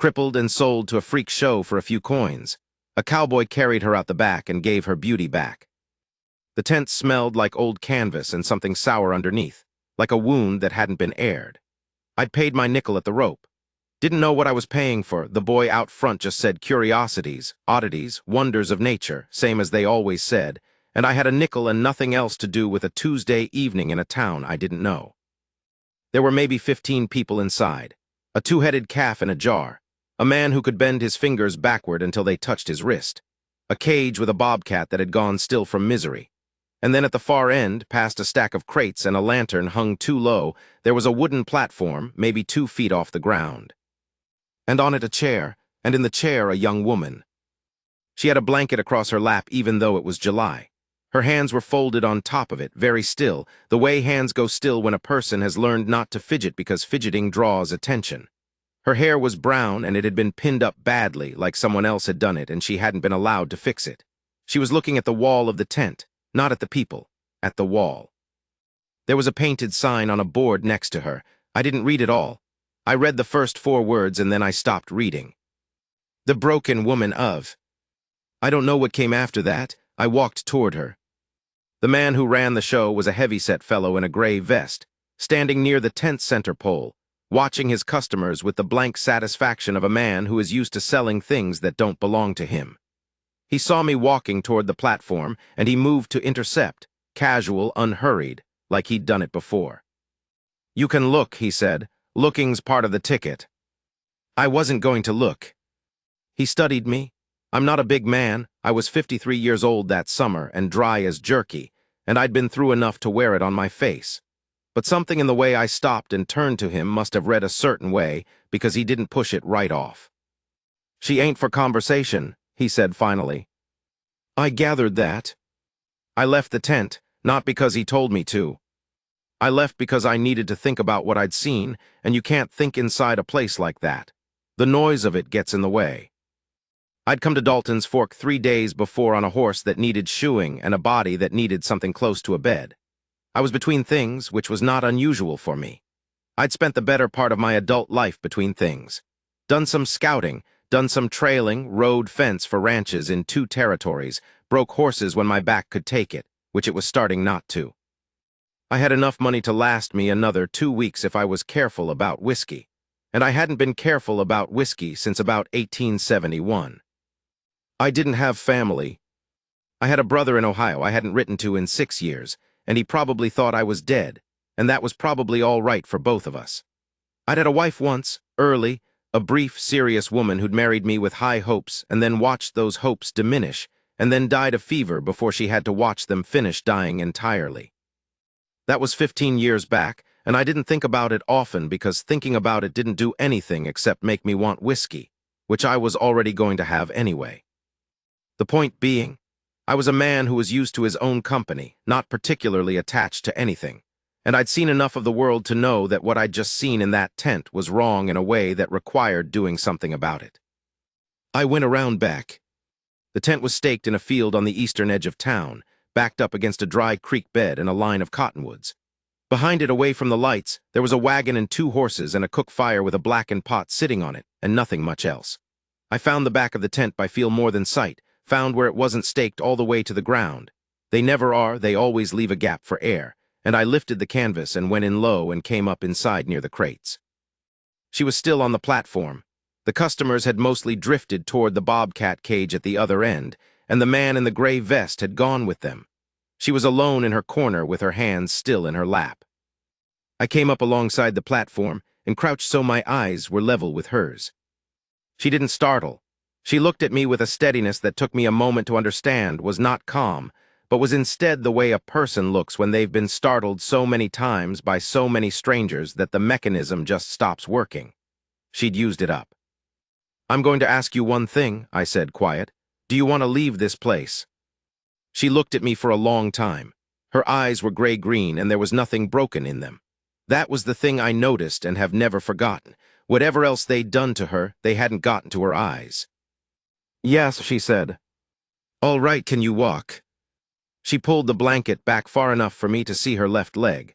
crippled and sold to a freak show for a few coins. A cowboy carried her out the back and gave her beauty back. The tent smelled like old canvas and something sour underneath, like a wound that hadn't been aired. I'd paid my nickel at the rope. Didn't know what I was paying for. The boy out front just said curiosities, oddities, wonders of nature, same as they always said, and I had a nickel and nothing else to do with a Tuesday evening in a town I didn't know. There were maybe 15 people inside, a two-headed calf in a jar, a man who could bend his fingers backward until they touched his wrist, a cage with a bobcat that had gone still from misery. And then at the far end, past a stack of crates and a lantern hung too low, there was a wooden platform, maybe 2 feet off the ground. And on it a chair, and in the chair a young woman. She had a blanket across her lap even though it was July. Her hands were folded on top of it, very still, the way hands go still when a person has learned not to fidget because fidgeting draws attention. Her hair was brown and it had been pinned up badly, like someone else had done it and she hadn't been allowed to fix it. She was looking at the wall of the tent, not at the people, at the wall. There was a painted sign on a board next to her. I didn't read it all. I read the first 4 words and then I stopped reading. The broken woman of. I don't know what came after that. I walked toward her. The man who ran the show was a heavy-set fellow in a gray vest, standing near the tent center pole, watching his customers with the blank satisfaction of a man who is used to selling things that don't belong to him. He saw me walking toward the platform, and he moved to intercept, casual, unhurried, like he'd done it before. "You can look," he said. "Looking's part of the ticket." I wasn't going to look. He studied me. I'm not a big man. I was 53 years old that summer and dry as jerky, and I'd been through enough to wear it on my face. But something in the way I stopped and turned to him must have read a certain way because he didn't push it right off. "She ain't for conversation," he said finally. I gathered that. I left the tent, not because he told me to. I left because I needed to think about what I'd seen, and you can't think inside a place like that. The noise of it gets in the way. I'd come to Dalton's Fork 3 days before on a horse that needed shoeing and a body that needed something close to a bed. I was between things, which was not unusual for me. I'd spent the better part of my adult life between things. Done some scouting, done some trailing, rode fence for ranches in 2 territories, broke horses when my back could take it, which it was starting not to. I had enough money to last me another 2 weeks if I was careful about whiskey, and I hadn't been careful about whiskey since about 1871. I didn't have family. I had a brother in Ohio I hadn't written to in 6 years, and he probably thought I was dead, and that was probably all right for both of us. I'd had a wife once, early, a brief, serious woman who'd married me with high hopes and then watched those hopes diminish, and then died of fever before she had to watch them finish dying entirely. That was 15 years back, and I didn't think about it often because thinking about it didn't do anything except make me want whiskey, which I was already going to have anyway. The point being, I was a man who was used to his own company, not particularly attached to anything, and I'd seen enough of the world to know that what I'd just seen in that tent was wrong in a way that required doing something about it. I went around back. The tent was staked in a field on the eastern edge of town, backed up against a dry creek bed and a line of cottonwoods. Behind it, away from the lights, there was a wagon and 2 horses and a cook fire with a blackened pot sitting on it, and nothing much else. I found the back of the tent by feel more than sight, found where it wasn't staked all the way to the ground. They never are, they always leave a gap for air, and I lifted the canvas and went in low and came up inside near the crates. She was still on the platform. The customers had mostly drifted toward the bobcat cage at the other end, and the man in the gray vest had gone with them. She was alone in her corner with her hands still in her lap. I came up alongside the platform and crouched so my eyes were level with hers. She didn't startle. She looked at me with a steadiness that took me a moment to understand was not calm, but was instead the way a person looks when they've been startled so many times by so many strangers that the mechanism just stops working. She'd used it up. "I'm going to ask you one thing," I said, quiet. "Do you want to leave this place?" She looked at me for a long time. Her eyes were gray-green and there was nothing broken in them. That was the thing I noticed and have never forgotten. Whatever else they'd done to her, they hadn't gotten to her eyes. "Yes," she said. "All right, can you walk?" She pulled the blanket back far enough for me to see her left leg.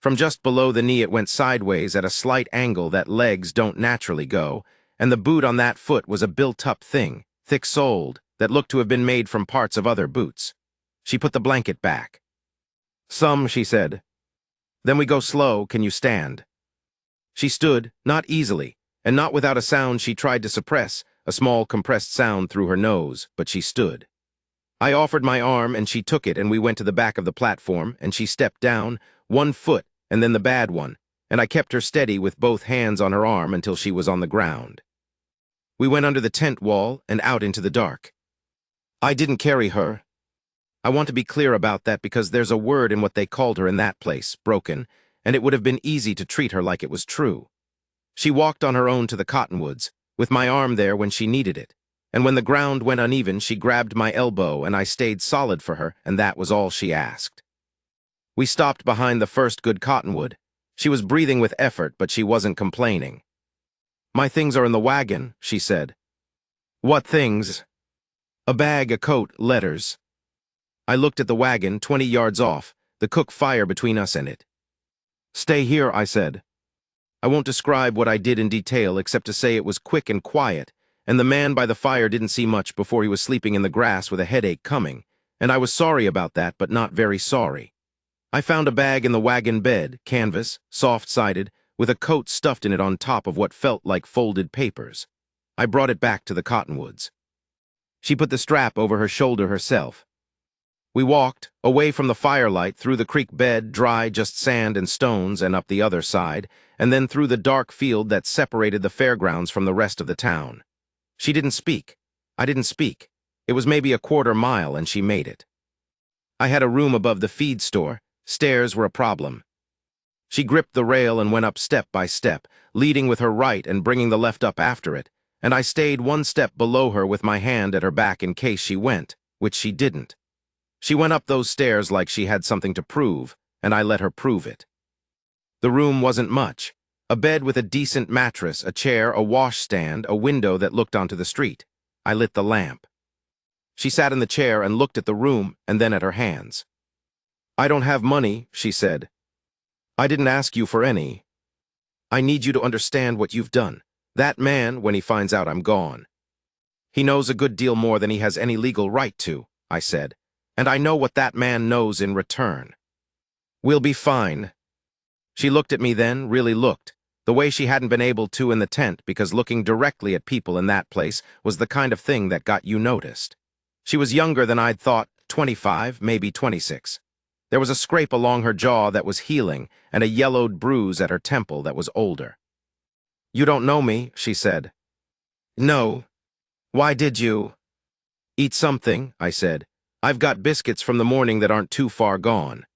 From just below the knee it went sideways at a slight angle that legs don't naturally go, and the boot on that foot was a built-up thing, thick-soled, that looked to have been made from parts of other boots. She put the blanket back. "Some," she said. "Then we go slow, can you stand?" She stood, not easily, and not without a sound she tried to suppress, a small compressed sound through her nose, but she stood. I offered my arm and she took it and we went to the back of the platform and she stepped down, one foot and then the bad one, and I kept her steady with both hands on her arm until she was on the ground. We went under the tent wall and out into the dark. I didn't carry her. I want to be clear about that because there's a word in what they called her in that place, broken, and it would have been easy to treat her like it was true. She walked on her own to the cottonwoods, with my arm there when she needed it, and when the ground went uneven she grabbed my elbow and I stayed solid for her, and that was all she asked. We stopped behind the first good cottonwood. She was breathing with effort, but she wasn't complaining. "My things are in the wagon," she said. "What things?" "A bag, a coat, letters." I looked at the wagon, 20 yards off, the cook fire between us and it. "Stay here," I said. I won't describe what I did in detail except to say it was quick and quiet, and the man by the fire didn't see much before he was sleeping in the grass with a headache coming, and I was sorry about that, but not very sorry. I found a bag in the wagon bed, canvas, soft-sided, with a coat stuffed in it on top of what felt like folded papers. I brought it back to the cottonwoods. She put the strap over her shoulder herself. We walked, away from the firelight, through the creek bed, dry, just sand and stones, and up the other side, and then through the dark field that separated the fairgrounds from the rest of the town. She didn't speak. I didn't speak. It was maybe a quarter mile, and she made it. I had a room above the feed store. Stairs were a problem. She gripped the rail and went up step by step, leading with her right and bringing the left up after it, and I stayed one step below her with my hand at her back in case she went, which she didn't. She went up those stairs like she had something to prove, and I let her prove it. The room wasn't much. A bed with a decent mattress, a chair, a washstand, a window that looked onto the street. I lit the lamp. She sat in the chair and looked at the room and then at her hands. "I don't have money," she said. "I didn't ask you for any. I need you to understand what you've done. That man, when he finds out I'm gone. He knows a good deal more than he has any legal right to," I said. "And I know what that man knows in return. We'll be fine." She looked at me then, really looked, the way she hadn't been able to in the tent because looking directly at people in that place was the kind of thing that got you noticed. She was younger than I'd thought, 25, maybe 26. There was a scrape along her jaw that was healing and a yellowed bruise at her temple that was older. "You don't know me," she said. "No. Why did you?" "Eat something," I said. "I've got biscuits from the morning that aren't too far gone."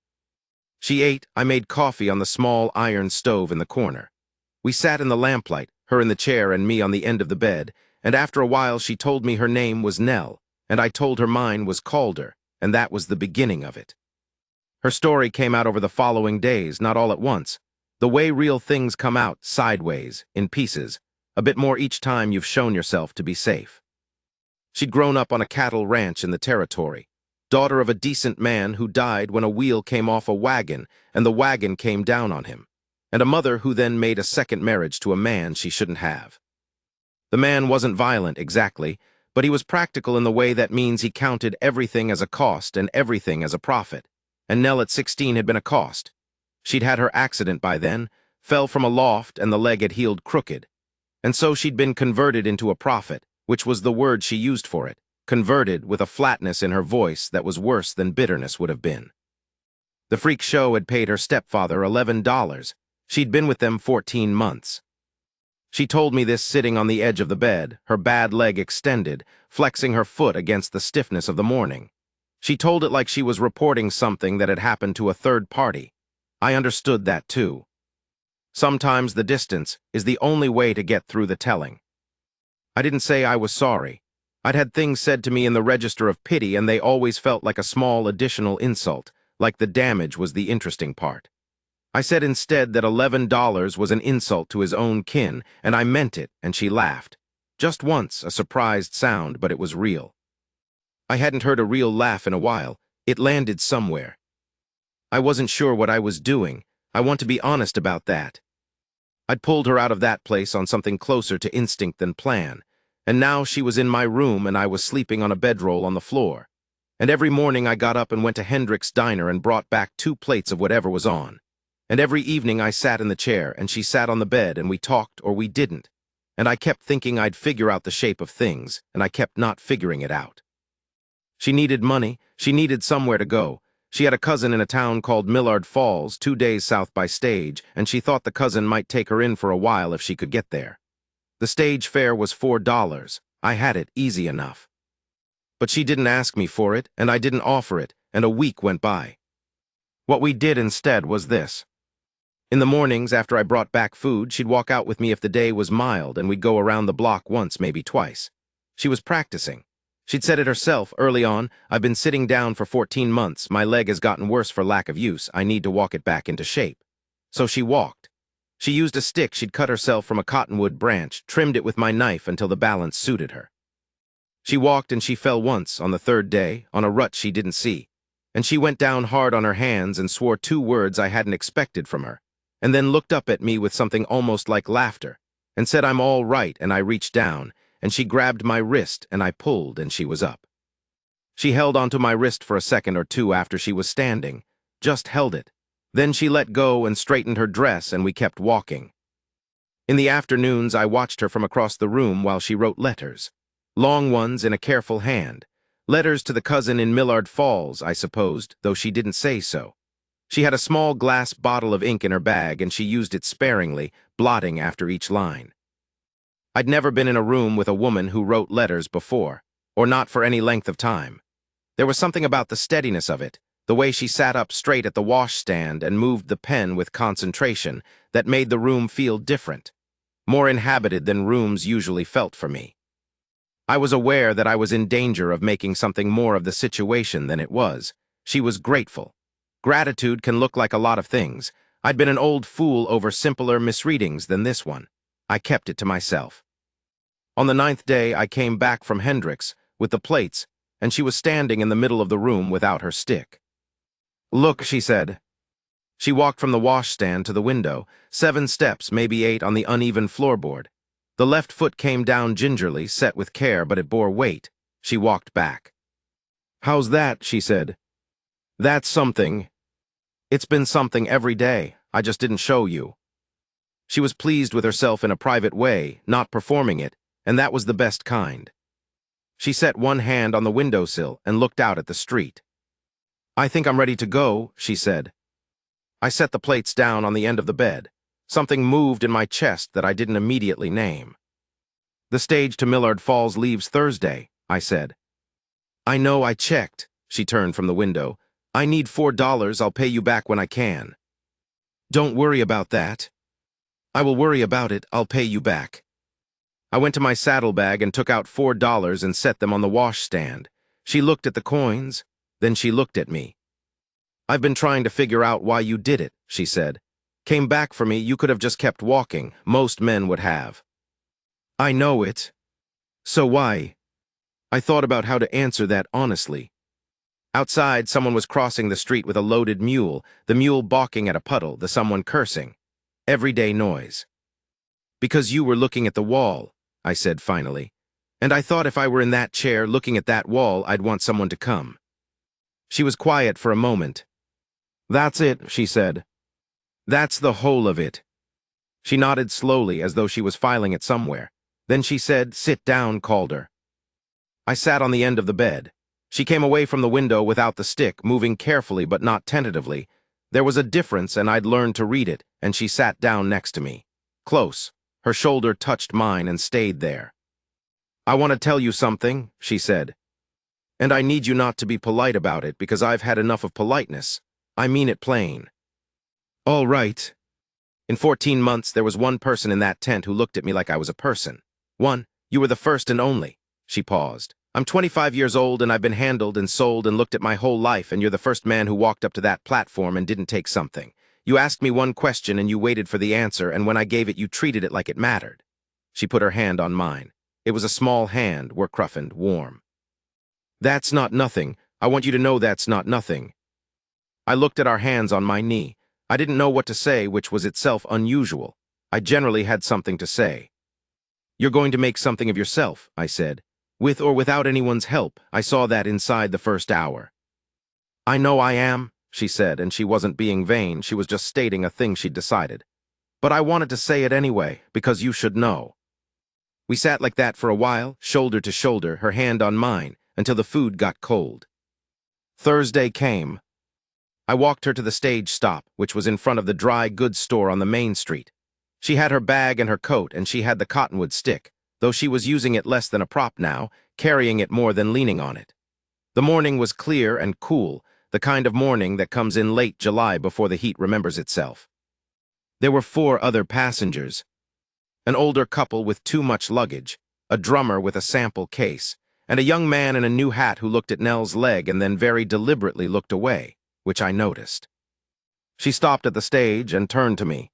She ate. I made coffee on the small iron stove in the corner. We sat in the lamplight, her in the chair and me on the end of the bed, and after a while she told me her name was Nell, and I told her mine was Calder, and that was the beginning of it. Her story came out over the following days, not all at once. The way real things come out, sideways, in pieces, a bit more each time you've shown yourself to be safe. She'd grown up on a cattle ranch in the territory, daughter of a decent man who died when a wheel came off a wagon and the wagon came down on him, and a mother who then made a second marriage to a man she shouldn't have. The man wasn't violent exactly, but he was practical in the way that means he counted everything as a cost and everything as a profit, and Nell at 16 had been a cost. She'd had her accident by then, fell from a loft and the leg had healed crooked, and so she'd been converted into a profit, which was the word she used for it. Converted, with a flatness in her voice that was worse than bitterness would have been. The freak show had paid her stepfather $11. She'd been with them 14 months. She told me this sitting on the edge of the bed, her bad leg extended, flexing her foot against the stiffness of the morning. She told it like she was reporting something that had happened to a third party. I understood that too. Sometimes the distance is the only way to get through the telling. I didn't say I was sorry. I'd had things said to me in the register of pity, and they always felt like a small additional insult, like the damage was the interesting part. I said instead that $11 was an insult to his own kin, and I meant it, and she laughed. Just once, a surprised sound, but it was real. I hadn't heard a real laugh in a while. It landed somewhere. I wasn't sure what I was doing. I want to be honest about that. I'd pulled her out of that place on something closer to instinct than plan, and now she was in my room and I was sleeping on a bedroll on the floor. And every morning I got up and went to Hendrick's diner and brought back 2 plates of whatever was on. And every evening I sat in the chair and she sat on the bed and we talked or we didn't. And I kept thinking I'd figure out the shape of things, and I kept not figuring it out. She needed money, she needed somewhere to go. She had a cousin in a town called Millard Falls, 2 days south by stage, and she thought the cousin might take her in for a while if she could get there. The stage fare was $4. I had it easy enough. But she didn't ask me for it, and I didn't offer it, and a week went by. What we did instead was this. In the mornings, after I brought back food, she'd walk out with me if the day was mild, and we'd go around the block once, maybe twice. She was practicing. She'd said it herself early on, "I've been sitting down for 14 months, my leg has gotten worse for lack of use, I need to walk it back into shape." So she walked. She used a stick she'd cut herself from a cottonwood branch, trimmed it with my knife until the balance suited her. She walked and she fell once, on the 3rd day, on a rut she didn't see. And she went down hard on her hands and swore 2 words I hadn't expected from her, and then looked up at me with something almost like laughter, and said I'm all right, and I reached down, and she grabbed my wrist, and I pulled, and she was up. She held onto my wrist for a second or two after she was standing, just held it. Then she let go and straightened her dress, and we kept walking. In the afternoons, I watched her from across the room while she wrote letters. Long ones in a careful hand. Letters to the cousin in Millard Falls, I supposed, though she didn't say so. She had a small glass bottle of ink in her bag, and she used it sparingly, blotting after each line. I'd never been in a room with a woman who wrote letters before, or not for any length of time. There was something about the steadiness of it, the way she sat up straight at the washstand and moved the pen with concentration, that made the room feel different, more inhabited than rooms usually felt for me. I was aware that I was in danger of making something more of the situation than it was. She was grateful. Gratitude can look like a lot of things. I'd been an old fool over simpler misreadings than this one. I kept it to myself. On the 9th day, I came back from Hendrick's with the plates, and she was standing in the middle of the room without her stick. "Look," she said. She walked from the washstand to the window, 7 steps, maybe 8, on the uneven floorboard. The left foot came down gingerly, set with care, but it bore weight. She walked back. "How's that?" she said. "That's something. It's been something every day. I just didn't show you." She was pleased with herself in a private way, not performing it, and that was the best kind. She set one hand on the windowsill and looked out at the street. "I think I'm ready to go," she said. I set the plates down on the end of the bed. Something moved in my chest that I didn't immediately name. "The stage to Millard Falls leaves Thursday," I said. "I know, I checked." She turned from the window. "I need $4, I'll pay you back when I can." "Don't worry about that." "I will worry about it, I'll pay you back." I went to my saddlebag and took out $4 and set them on the washstand. She looked at the coins, then she looked at me. "I've been trying to figure out why you did it," she said. "Came back for me, you could have just kept walking. Most men would have." "I know it. So why?" I thought about how to answer that honestly. Outside, someone was crossing the street with a loaded mule, the mule balking at a puddle, the someone cursing. Everyday noise. "Because you were looking at the wall," I said finally. "And I thought if I were in that chair looking at that wall, I'd want someone to come." She was quiet for a moment. "That's it," she said. "That's the whole of it." She nodded slowly as though she was filing it somewhere. Then she said, "Sit down," called her. I sat on the end of the bed. She came away from the window without the stick, moving carefully but not tentatively. There was a difference, and I'd learned to read it, and she sat down next to me. Close. Her shoulder touched mine and stayed there. "I want to tell you something," she said. "And I need you not to be polite about it, because I've had enough of politeness. I mean it plain." "All right." In 14 months, there was one person in that tent who looked at me like I was a person. One. You were the first and only. She paused. "I'm 25 years old, and I've been handled and sold and looked at my whole life, and you're the first man who walked up to that platform and didn't take something. You asked me one question and you waited for the answer, and when I gave it, you treated it like it mattered." She put her hand on mine. It was a small hand, work-roughened, warm. "That's not nothing. I want you to know that's not nothing." I looked at our hands on my knee. I didn't know what to say, which was itself unusual. I generally had something to say. "You're going to make something of yourself," I said. "With or without anyone's help, I saw that inside the first hour." "I know I am," she said, and she wasn't being vain, she was just stating a thing she'd decided. "But I wanted to say it anyway, because you should know." We sat like that for a while, shoulder to shoulder, her hand on mine, until the food got cold. Thursday came. I walked her to the stage stop, which was in front of the dry goods store on the main street. She had her bag and her coat, and she had the cottonwood stick, though she was using it less than a prop now, carrying it more than leaning on it. The morning was clear and cool, the kind of morning that comes in late July before the heat remembers itself. There were 4 other passengers. An older couple with too much luggage, a drummer with a sample case, and a young man in a new hat who looked at Nell's leg and then very deliberately looked away, which I noticed. She stopped at the stage and turned to me.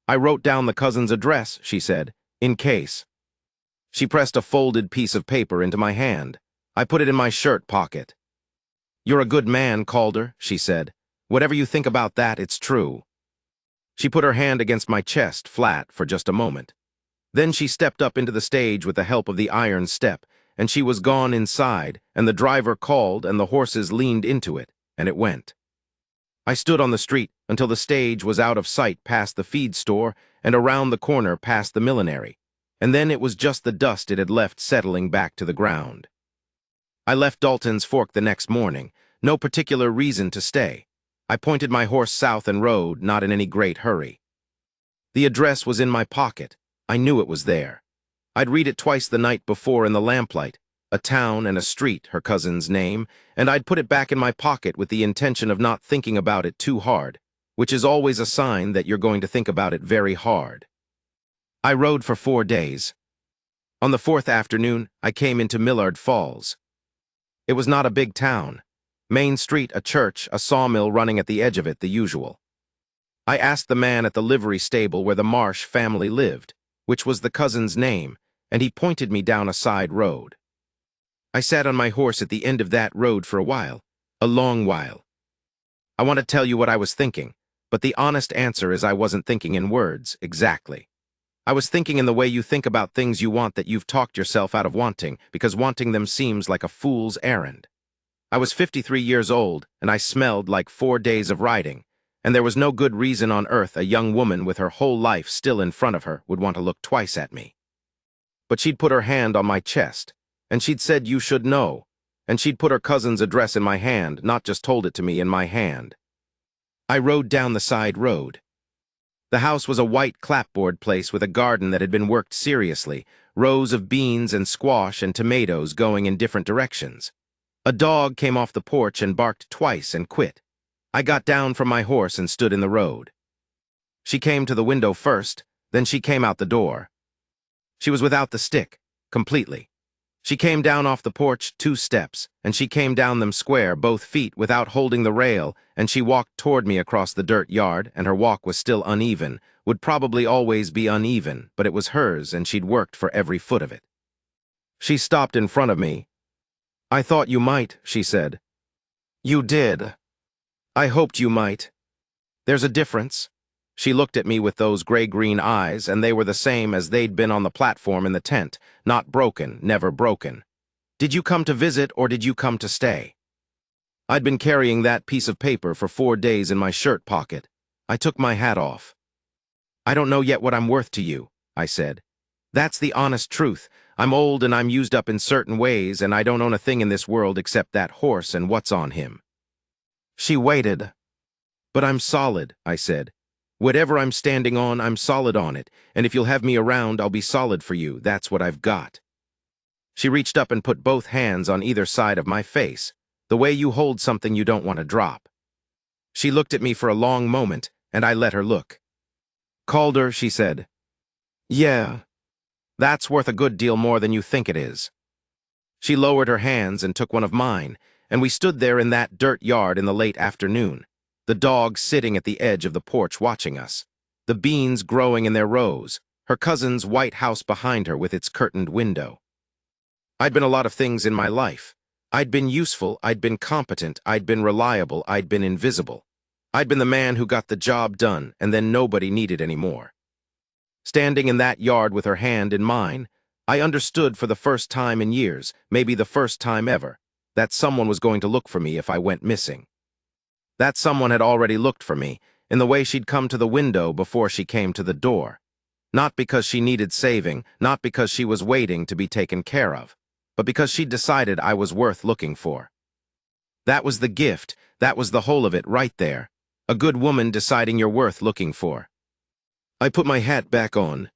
"I wrote down the cousin's address," she said, "in case." She pressed a folded piece of paper into my hand. I put it in my shirt pocket. "You're a good man, Calder," she said. "Whatever you think about that, it's true." She put her hand against my chest, flat, for just a moment. Then she stepped up into the stage with the help of the iron step, and she was gone inside, and the driver called, and the horses leaned into it, and it went. I stood on the street until the stage was out of sight past the feed store and around the corner past the millinery, and then it was just the dust it had left settling back to the ground. I left Dalton's Fork the next morning, no particular reason to stay. I pointed my horse south and rode, not in any great hurry. The address was in my pocket. I knew it was there. I'd read it twice the night before in the lamplight, a town and a street, her cousin's name, and I'd put it back in my pocket with the intention of not thinking about it too hard, which is always a sign that you're going to think about it very hard. I rode for 4 days. On the 4th afternoon, I came into Millard Falls. It was not a big town. Main Street, a church, a sawmill running at the edge of it, the usual. I asked the man at the livery stable where the Marsh family lived, which was the cousin's name, and he pointed me down a side road. I sat on my horse at the end of that road for a long while. I want to tell you what I was thinking, but the honest answer is I wasn't thinking in words, exactly. I was thinking in the way you think about things you want that you've talked yourself out of wanting, because wanting them seems like a fool's errand. I was 53 years old, and I smelled like 4 days of riding, and there was no good reason on earth a young woman with her whole life still in front of her would want to look twice at me. But she'd put her hand on my chest, and she'd said you should know, and she'd put her cousin's address in my hand, not just told it to me in my hand. I rode down the side road. The house was a white clapboard place with a garden that had been worked seriously, rows of beans and squash and tomatoes going in different directions. A dog came off the porch and barked twice and quit. I got down from my horse and stood in the road. She came to the window first, then she came out the door. She was without the stick, completely. She came down off the porch 2 steps, and she came down them square, both feet, without holding the rail, and she walked toward me across the dirt yard, and her walk was still uneven, would probably always be uneven, but it was hers, and she'd worked for every foot of it. She stopped in front of me. "I thought you might," she said. "You did. I hoped you might. There's a difference." She looked at me with those gray-green eyes, and they were the same as they'd been on the platform in the tent, not broken, never broken. "Did you come to visit, or did you come to stay?" I'd been carrying that piece of paper for 4 days in my shirt pocket. I took my hat off. "I don't know yet what I'm worth to you," I said. "That's the honest truth. I'm old and I'm used up in certain ways, and I don't own a thing in this world except that horse and what's on him." She waited. "But I'm solid," I said. "Whatever I'm standing on, I'm solid on it, and if you'll have me around, I'll be solid for you. That's what I've got." She reached up and put both hands on either side of my face, the way you hold something you don't want to drop. She looked at me for a long moment, and I let her look. "Calder," she said. "Yeah. That's worth a good deal more than you think it is." She lowered her hands and took one of mine, and we stood there in that dirt yard in the late afternoon, the dog sitting at the edge of the porch watching us, the beans growing in their rows, her cousin's white house behind her with its curtained window. I'd been a lot of things in my life. I'd been useful, I'd been competent, I'd been reliable, I'd been invisible. I'd been the man who got the job done, and then nobody needed any more. Standing in that yard with her hand in mine, I understood for the first time in years, maybe the first time ever, that someone was going to look for me if I went missing. That someone had already looked for me, in the way she'd come to the window before she came to the door. Not because she needed saving, not because she was waiting to be taken care of, but because she'd decided I was worth looking for. That was the gift, that was the whole of it right there. A good woman deciding you're worth looking for. I put my hat back on.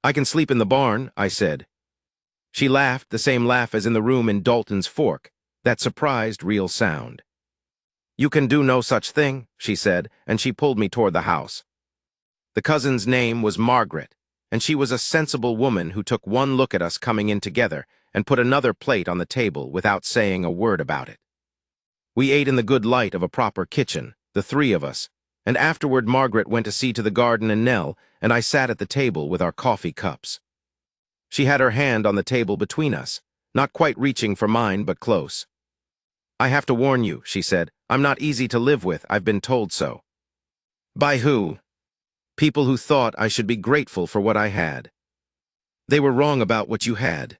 "I can sleep in the barn," I said. She laughed, the same laugh as in the room in Dalton's Fork, that surprised real sound. "You can do no such thing," she said, and she pulled me toward the house. The cousin's name was Margaret, and she was a sensible woman who took one look at us coming in together and put another plate on the table without saying a word about it. We ate in the good light of a proper kitchen, the three of us, and afterward Margaret went to see to the garden and Nell, and I sat at the table with our coffee cups. She had her hand on the table between us, not quite reaching for mine but close. "I have to warn you," she said, "I'm not easy to live with, I've been told so." "By who?" "People who thought I should be grateful for what I had." "They were wrong about what you had."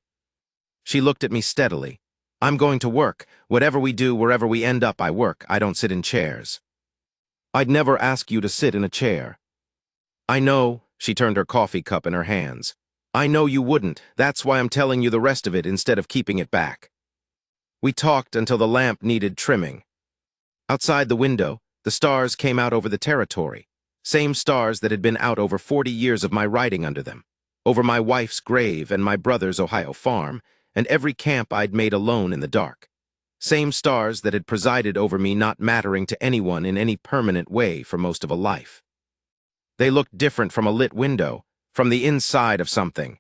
She looked at me steadily. "I'm going to work. Whatever we do, wherever we end up, I work. I don't sit in chairs." "I'd never ask you to sit in a chair." "I know," she turned her coffee cup in her hands. "I know you wouldn't. That's why I'm telling you the rest of it instead of keeping it back." We talked until the lamp needed trimming. Outside the window, the stars came out over the territory. Same stars that had been out over 40 years of my riding under them, over my wife's grave and my brother's Ohio farm, and every camp I'd made alone in the dark. Same stars that had presided over me not mattering to anyone in any permanent way for most of a life. They looked different from a lit window, from the inside of something.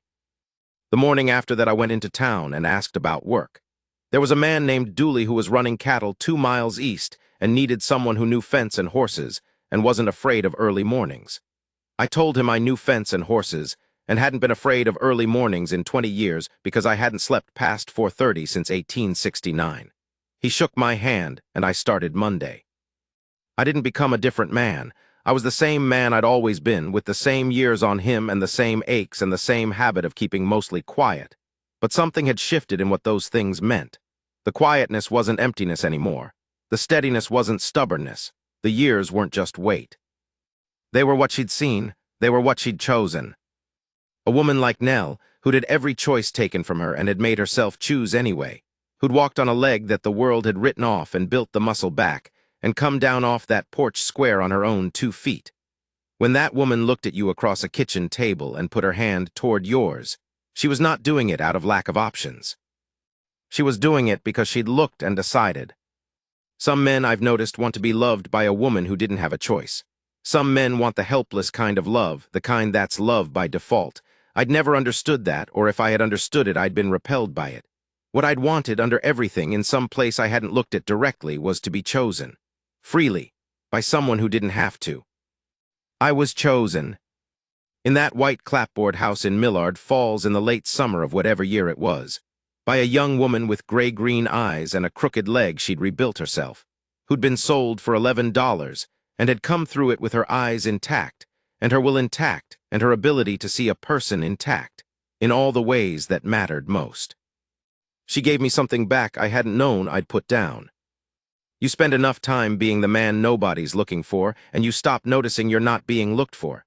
The morning after that I went into town and asked about work. There was a man named Dooley who was running cattle 2 miles east and needed someone who knew fence and horses and wasn't afraid of early mornings. I told him I knew fence and horses and hadn't been afraid of early mornings in 20 years because I hadn't slept past 4:30 since 1869. He shook my hand, and I started Monday. I didn't become a different man. I was the same man I'd always been, with the same years on him and the same aches and the same habit of keeping mostly quiet. But something had shifted in what those things meant. The quietness wasn't emptiness anymore. The steadiness wasn't stubbornness. The years weren't just weight. They were what she'd seen. They were what she'd chosen. A woman like Nell, who'd had every choice taken from her and had made herself choose anyway, who'd walked on a leg that the world had written off and built the muscle back, and come down off that porch square on her own 2 feet. When that woman looked at you across a kitchen table and put her hand toward yours, she was not doing it out of lack of options. She was doing it because she'd looked and decided. Some men, I've noticed, want to be loved by a woman who didn't have a choice. Some men want the helpless kind of love, the kind that's love by default. I'd never understood that, or if I had understood it, I'd been repelled by it. What I'd wanted under everything in some place I hadn't looked at directly was to be chosen. Freely, by someone who didn't have to. I was chosen. In that white clapboard house in Millard Falls in the late summer of whatever year it was, by a young woman with gray-green eyes and a crooked leg she'd rebuilt herself, who'd been sold for $11 and had come through it with her eyes intact, and her will intact, and her ability to see a person intact, in all the ways that mattered most. She gave me something back I hadn't known I'd put down. You spend enough time being the man nobody's looking for, and you stop noticing you're not being looked for.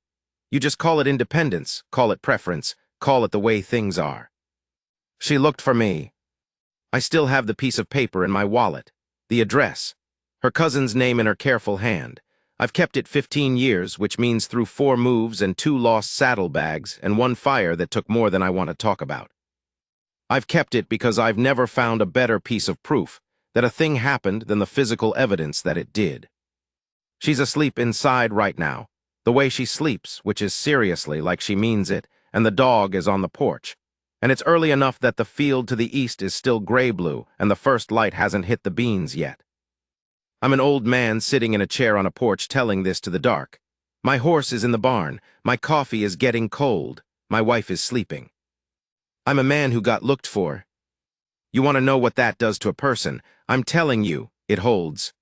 You just call it independence, call it preference, call it the way things are. She looked for me. I still have the piece of paper in my wallet, the address, her cousin's name in her careful hand. I've kept it 15 years, which means through 4 moves and 2 lost saddlebags and 1 fire that took more than I want to talk about. I've kept it because I've never found a better piece of proof that a thing happened than the physical evidence that it did. She's asleep inside right now, the way she sleeps, which is seriously like she means it, and the dog is on the porch. And it's early enough that the field to the east is still gray-blue, and the first light hasn't hit the beans yet. I'm an old man sitting in a chair on a porch telling this to the dark. My horse is in the barn. My coffee is getting cold. My wife is sleeping. I'm a man who got looked for. You want to know what that does to a person? I'm telling you, it holds.